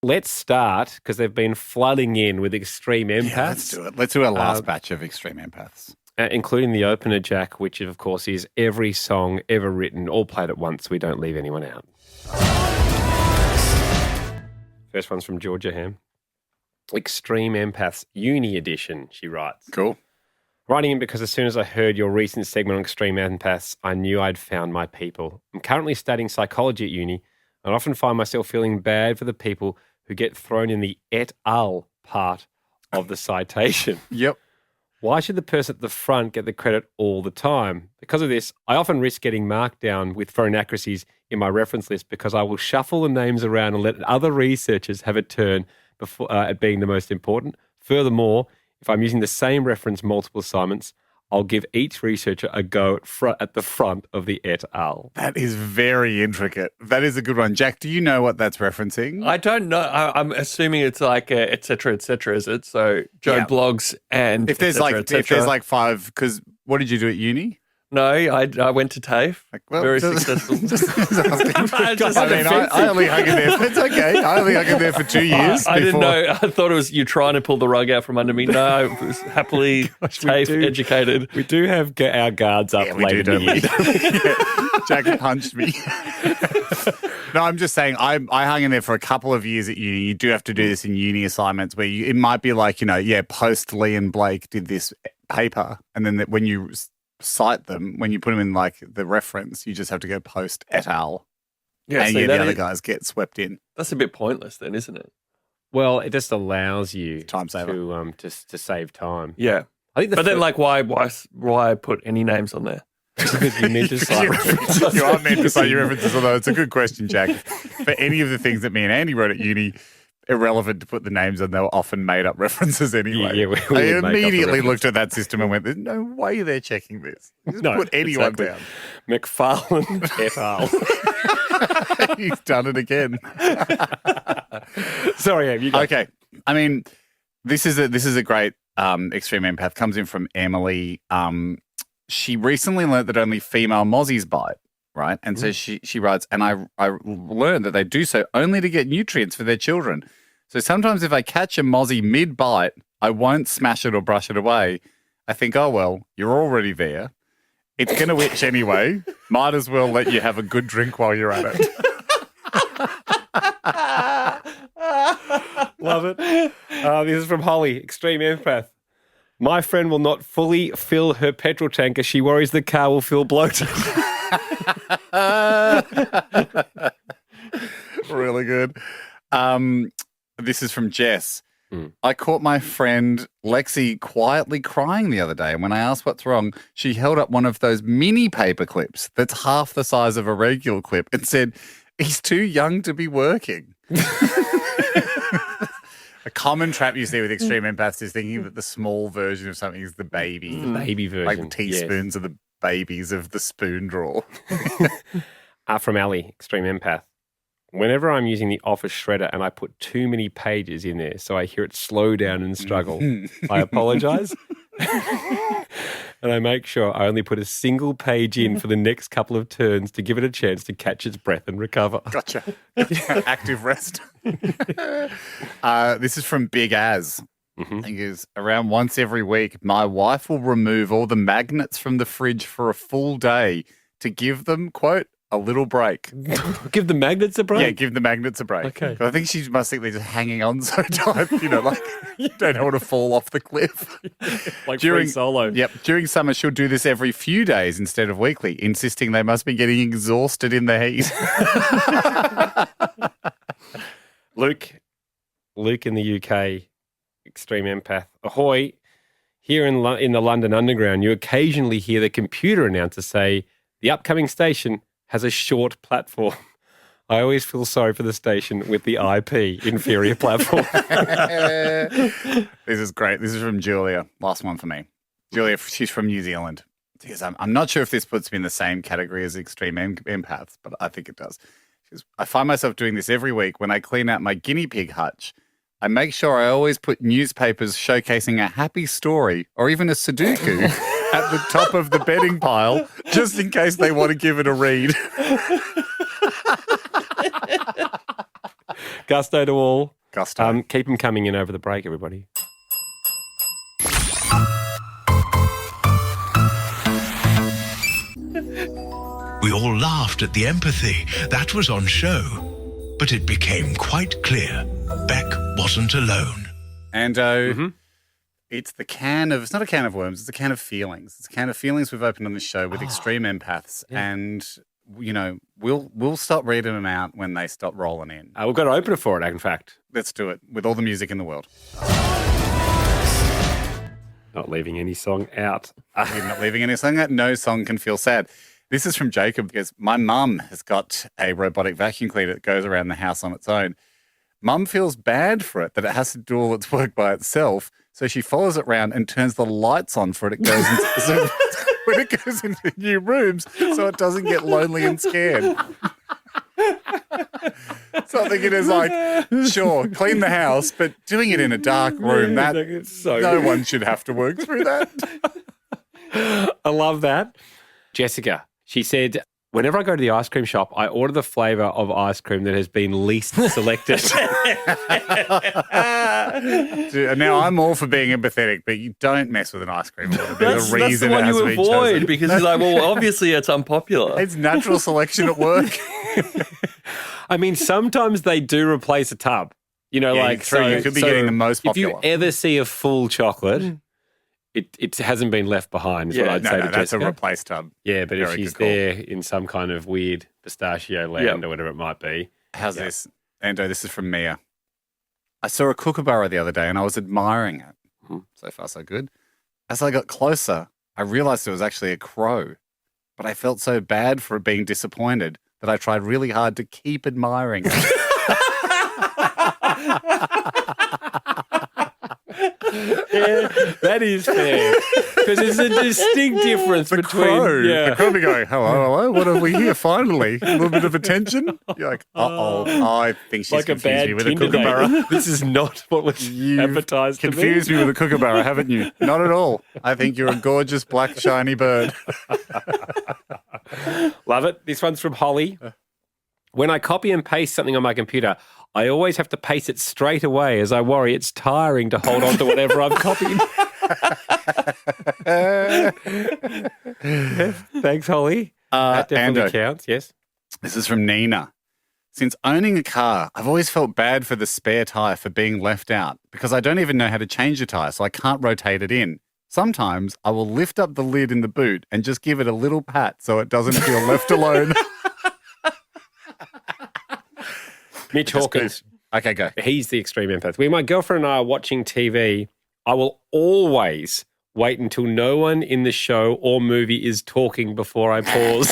Let's start, because they've been flooding in with extreme empaths. Yeah, let's do it. Let's do our last batch of extreme empaths. Including the opener, Jack, which, of course, is every song ever written, all played at once. We don't leave anyone out. First one's from Georgia Ham. Extreme Empaths, Uni Edition, she writes. Cool. Writing in because as soon as I heard your recent segment on Extreme Empaths, I knew I'd found my people. I'm currently studying psychology at uni, and I often find myself feeling bad for the people who get thrown in the et al. Part of the citation. Yep. Why should the person at the front get the credit all the time? Because of this, I often risk getting marked down for inaccuracies in my reference list because I will shuffle the names around and let other researchers have a turn before at being the most important. Furthermore, if I'm using the same reference multiple assignments, I'll give each researcher a go at the front of the et al. That is very intricate. That is a good one. Jack, do you know what that's referencing? I don't know. I'm assuming it's like et cetera, is it? So Joe Blogs and if there's if there's like 5, because what did you do at uni? No, I went to TAFE. Very successful. I only hung in there. It's okay. I only hung in there for 2 years. I didn't know. I thought it was you trying to pull the rug out from under me. No, I was happily TAFE educated. We do have our guards up late in the year. Jack punched me. No, I'm just saying I hung in there for a couple of years at uni. You do have to do this in uni assignments where it might be like, post Lee and Blake did this paper. And then when you cite them, when you put them in like the reference, you just have to go post et al. Yeah, and the other guys get swept in. That's a bit pointless then, isn't it? Well, it just allows you time saver to save time. Yeah. I think then like why put any names on there? Because you need to cite references. You are meant to cite your references, although it's a good question, Jack. For any of the things that me and Andy wrote at uni, irrelevant to put the names on. They were often made up references anyway. Yeah, I immediately looked at that system and went, "There's no way they're checking this. Just put anyone down." McFarlane et al. He's done it again. Sorry, Em, you go. Okay. I mean, this is a great extreme empath. Comes in from Emily. She recently learnt that only female mozzies bite. Right. And so she writes, and I learned that they do so only to get nutrients for their children. So sometimes if I catch a mozzie mid-bite, I won't smash it or brush it away. I think, oh, well, you're already there. It's going to itch anyway. Might as well let you have a good drink while you're at it. Love it. This is from Holly, extreme empath. My friend will not fully fill her petrol tank as she worries the car will feel bloated. Really good. This is from Jess. I caught my friend Lexi quietly crying the other day. And when I asked what's wrong, she held up one of those mini paper clips that's half the size of a regular clip and said, he's too young to be working. A common trap you see with extreme empaths is thinking that the small version of something is the baby. The baby version. Like the teaspoons are the babies of the spoon drawer. From Ali, extreme empath. Whenever I'm using the Office shredder and I put too many pages in there, so I hear it slow down and struggle, I apologize. And I make sure I only put a single page in for the next couple of turns to give it a chance to catch its breath and recover. Gotcha. Active rest. This is from Big Az. I think it's around once every week, my wife will remove all the magnets from the fridge for a full day to give them, quote, a little break. Give the magnets a break? Yeah, give the magnets a break. Okay. I think she must think they're just hanging on so tight, like you don't want to fall off the cliff. Like free solo. Yep. During summer, she'll do this every few days instead of weekly, insisting they must be getting exhausted in the heat. Luke in the UK, extreme empath. Ahoy. Here in the London Underground, you occasionally hear the computer announcer say, the upcoming station has a short platform. I always feel sorry for the station with the IP, inferior platform. This is great. This is from Julia. Last one for me. Julia, she's from New Zealand. Because I'm not sure if this puts me in the same category as extreme empaths, but I think it does. I find myself doing this every week when I clean out my guinea pig hutch. I make sure I always put newspapers showcasing a happy story or even a Sudoku at the top of the bedding pile, just in case they want to give it a read. Gusto to all. Gusto. Keep them coming in over the break, everybody. We all laughed at the empathy. That was on show. But it became quite clear Beck wasn't alone. And it's not a can of worms, it's a can of feelings. It's a can of feelings we've opened on this show with extreme empaths. Yeah. And, we'll stop reading them out when they stop rolling in. We've got to open it for it, in fact. Let's do it with all the music in the world. Not leaving any song out. We're not leaving any song out. No song can feel sad. This is from Jacob because my mum has got a robotic vacuum cleaner that goes around the house on its own. Mum feels bad for it that it has to do all its work by itself, so she follows it around and turns the lights on for it. It goes into, when it goes into new rooms, so it doesn't get lonely and scared. So I think it is like, sure, clean the house, but doing it in a dark room, no one should have to work through that. I love that. Jessica, she said, whenever I go to the ice cream shop, I order the flavour of ice cream that has been least selected. Now, I'm all for being empathetic, but you don't mess with an ice cream order. That's the one you avoid because you're like, well, obviously it's unpopular. It's natural selection at work. I mean, sometimes they do replace a tub. You could be getting the most popular. If you ever see a full chocolate, it hasn't been left behind, is what I'd say to that's Jessica. a replaced tub. Yeah, but if she's there in some kind of weird pistachio land or whatever it might be. How's this? Ando, this is from Mia. I saw a kookaburra the other day and I was admiring it. So far, so good. As I got closer, I realized it was actually a crow, but I felt so bad for it being disappointed that I tried really hard to keep admiring it. Yeah, that is fair. Because there's a distinct difference between... The crow be going, hello, what are we here finally? A little bit of attention? You're like, I think she's like confused me with a Tinder kookaburra. date. This is not what was advertised to me. Confused me with a kookaburra, haven't you? Not at all. I think you're a gorgeous, black, shiny bird. Love it. This one's from Holly. When I copy and paste something on my computer, I always have to paste it straight away as I worry it's tiring to hold on to whatever I've copied. Thanks, Holly. That definitely counts, yes. This is from Nina. Since owning a car, I've always felt bad for the spare tyre for being left out because I don't even know how to change the tyre, so I can't rotate it in. Sometimes I will lift up the lid in the boot and just give it a little pat so it doesn't feel left alone. Mitch Hawkins. Okay, go. He's the extreme empath. When my girlfriend and I are watching TV, I will always wait until no one in the show or movie is talking before I pause.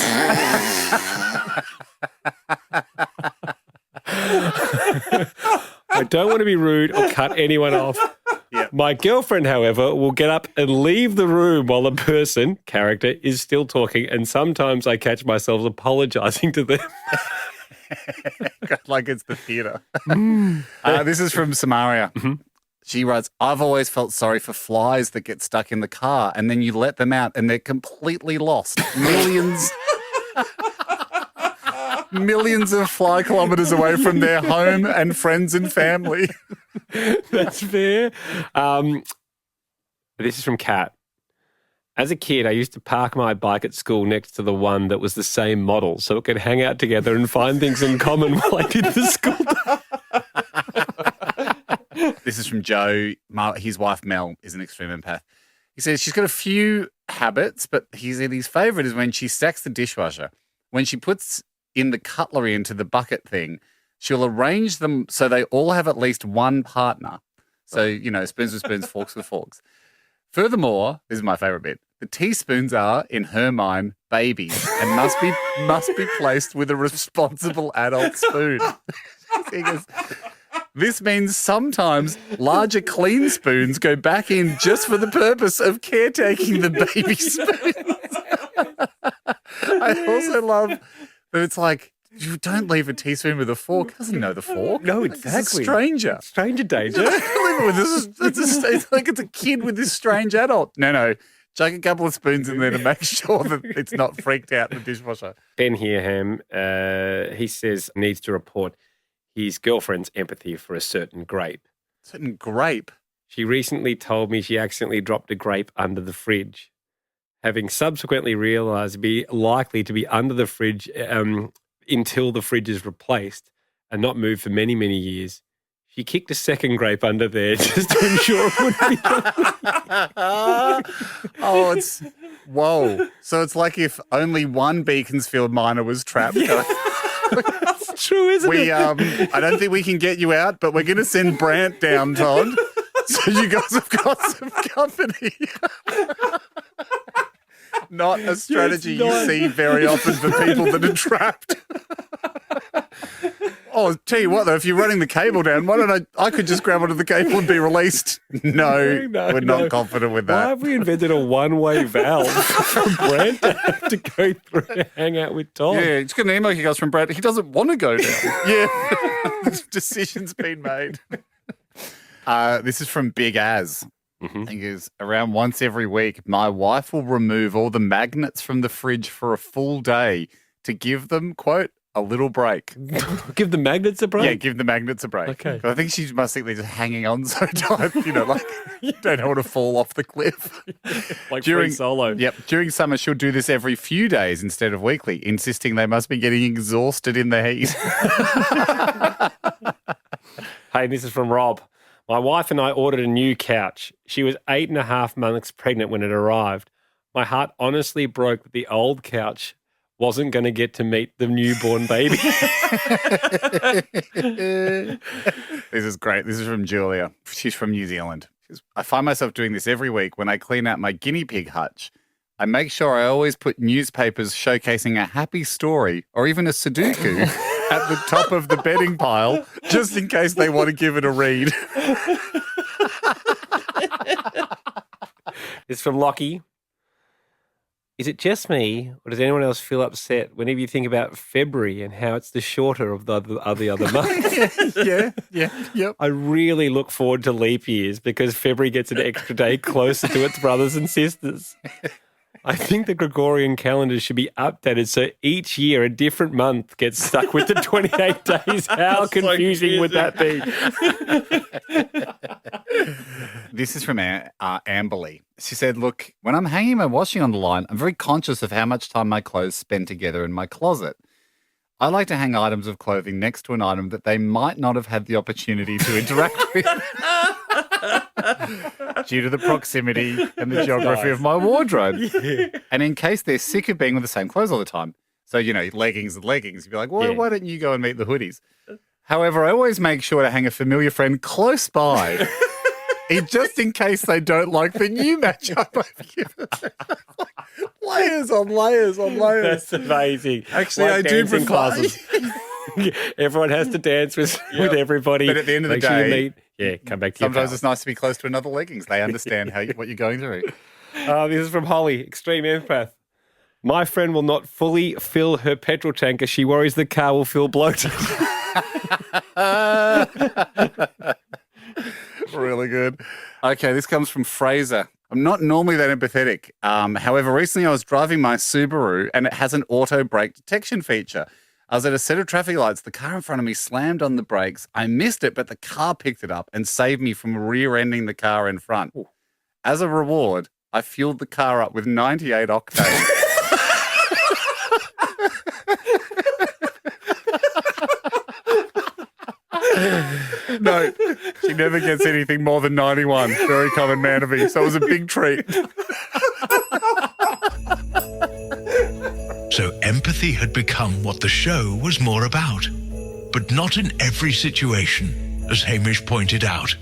I don't want to be rude or cut anyone off. Yep. My girlfriend, however, will get up and leave the room while the character, is still talking, and sometimes I catch myself apologising to them. Like it's the theatre. This is from Samaria. Mm-hmm. She writes, I've always felt sorry for flies that get stuck in the car and then you let them out and they're completely lost. Millions of fly kilometres away from their home and friends and family. That's fair. This is from Kat. As a kid, I used to park my bike at school next to the one that was the same model so it could hang out together and find things in common while I did the school day. This is from Joe. His wife, Mel, is an extreme empath. He says she's got a few habits, but his favourite is when she stacks the dishwasher. When she puts in the cutlery into the bucket thing, she'll arrange them so they all have at least one partner. So, spoons with spoons, forks with forks. Furthermore, this is my favourite bit, the teaspoons are, in her mind, babies and must be placed with a responsible adult spoon. He goes, this means sometimes larger clean spoons go back in just for the purpose of caretaking the baby spoons. I also love that it's like, you don't leave a teaspoon with a fork. Doesn't he know the fork? No, exactly. It's a stranger. Stranger danger. It's like it's a kid with this strange adult. No. Chuck a couple of spoons in there to make sure that it's not freaked out in the dishwasher. Ben here, Ham, he says needs to report his girlfriend's empathy for a certain grape. Certain grape? She recently told me she accidentally dropped a grape under the fridge. Having subsequently realised it'd be likely to be under the fridge until the fridge is replaced and not moved for many, many years, she kicked a second grape under there just to ensure it wouldn't be done. Whoa. So it's like if only one Beaconsfield miner was trapped. That's true, isn't it? I don't think we can get you out, but we're going to send Brant down, Todd. So you guys have got some company. Not a strategy you see very often for people that are trapped. Oh, tell you what, though, if you're running the cable down, why don't I could just grab onto the cable and be released. No, we're not confident with that. Why have we invented a one-way valve for Brent to have to go through and hang out with Tom? Yeah, it's got an email he goes from Brad. He doesn't want to go down. Yeah, this decision's been made. This is from Big Az. Mm-hmm. He goes, around once every week, my wife will remove all the magnets from the fridge for a full day to give them, quote, a little break. Give the magnets a break? Yeah, give the magnets a break. Okay. But I think she must think they're just hanging on so tight, like you don't want to fall off the cliff. Like Free Solo. Yep. During summer, she'll do this every few days instead of weekly, insisting they must be getting exhausted in the heat. Hey, this is from Rob. My wife and I ordered a new couch. She was 8.5 months pregnant when it arrived. My heart honestly broke that the old couch wasn't going to get to meet the newborn baby. This is great. This is from Julia. She's from New Zealand. She goes, I find myself doing this every week when I clean out my guinea pig hutch. I make sure I always put newspapers showcasing a happy story or even a Sudoku at the top of the bedding pile, just in case they want to give it a read. It's from Lockie. Is it just me, or does anyone else feel upset whenever you think about February and how it's the shorter of the other months? Yep. I really look forward to leap years because February gets an extra day closer to its brothers and sisters. I think the Gregorian calendar should be updated so each year a different month gets stuck with the 28 days. How confusing would that be? This is from Amberly. She said, look, when I'm hanging my washing on the line, I'm very conscious of how much time my clothes spend together in my closet. I like to hang items of clothing next to an item that they might not have had the opportunity to interact with due to the proximity and the geography of my wardrobe. Yeah. And in case they're sick of being with the same clothes all the time. So, leggings and leggings. You'd be like, well, why don't you go and meet the hoodies? However, I always make sure to hang a familiar friend close by, just in case they don't like the new matchup I've given them. Layers on layers on layers. That's amazing. Actually, Like I do dancing prefer. Everyone has to dance with everybody. But at the end of the Make sure you day, meet. Come back to your sometimes pal. it's nice to be close to another leggings. They understand what you're going through. This is from Holly, extreme empath. My friend will not fully fill her petrol tank as she worries the car will feel bloated. Really good. Okay, this comes from Fraser. I'm not normally that empathetic. However, recently I was driving my Subaru and it has an auto brake detection feature. I was at a set of traffic lights. The car in front of me slammed on the brakes. I missed it, but the car picked it up and saved me from rear-ending the car in front. Ooh. As a reward, I fueled the car up with 98 octane. No, she never gets anything more than 91. Very common man to be. So it was a big treat. So empathy had become what the show was more about. But not in every situation, as Hamish pointed out.